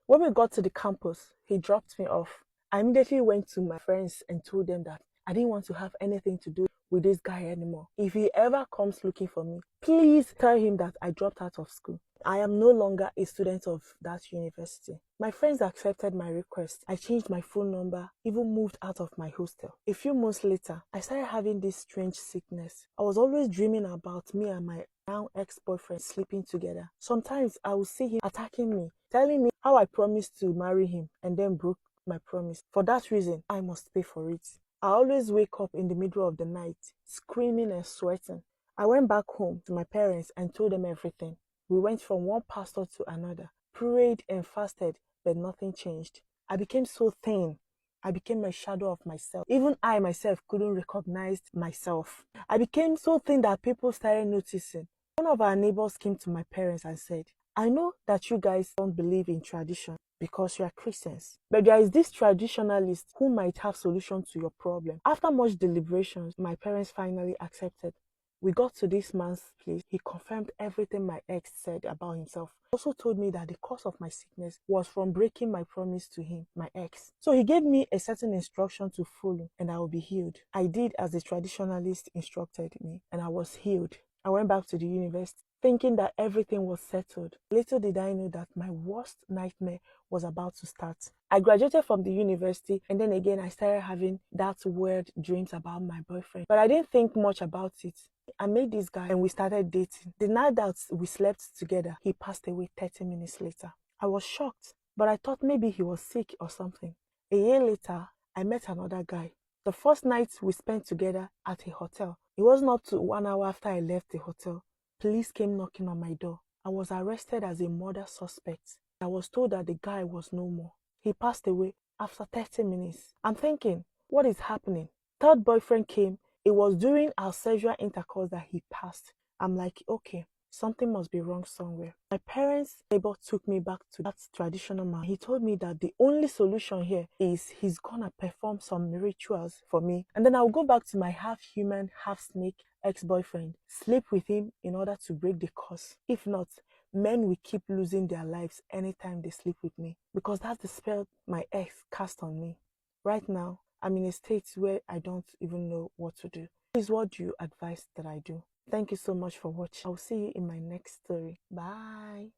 When we got to the campus, he dropped me off. I immediately went to my friends and told them that I didn't want to have anything to do with this guy anymore. If he ever comes looking for me, please tell him that I dropped out of school. I am no longer a student of that university. My friends accepted my request. I changed my phone number, even moved out of my hostel. A few months later, I started having this strange sickness. I was always dreaming about me and my now ex-boyfriend sleeping together. Sometimes I would see him attacking me, telling me how I promised to marry him and then broke my promise. For that reason, I must pay for it. I always wake up in the middle of the night, screaming and sweating. I went back home to my parents and told them everything. We went from one pastor to another, prayed and fasted, but nothing changed. I became so thin. I became a shadow of myself. Even I myself couldn't recognize myself. I became so thin that people started noticing. One of our neighbors came to my parents and said, I know that you guys don't believe in tradition because you are Christians, but there is this traditionalist who might have solution to your problem. After much deliberations, my parents finally accepted. We got to this man's place. He confirmed everything my ex said about himself. He also told me that the cause of my sickness was from breaking my promise to him, my ex. So he gave me a certain instruction to follow and I will be healed. I did as the traditionalist instructed me and I was healed. I went back to the university thinking that everything was settled. Little did I know that my worst nightmare was about to start. I graduated from the university and then again I started having that weird dreams about my boyfriend. But I didn't think much about it. I met this guy and we started dating. The night that we slept together, he passed away 30 minutes later. I was shocked, but I thought maybe he was sick or something. A year later, I met another guy. The first night we spent together at a hotel. It wasn't up to 1 hour after I left the hotel. Police came knocking on my door. I was arrested as a murder suspect. I was told that the guy was no more. He passed away after 30 minutes. I'm thinking, what is happening? Third boyfriend came. It was during our sexual intercourse that he passed. I'm like, okay, something must be wrong somewhere. My parents' neighbor took me back to that traditional man. He told me that the only solution here is he's gonna perform some rituals for me. And then I'll go back to my half human, half snake ex-boyfriend, sleep with him in order to break the curse. If not, men will keep losing their lives anytime they sleep with me because that's the spell my ex cast on me. Right now, I'm in a state where I don't even know what to do. Please, what do you advise that I do? Thank you so much for watching. I'll see you in my next story. Bye.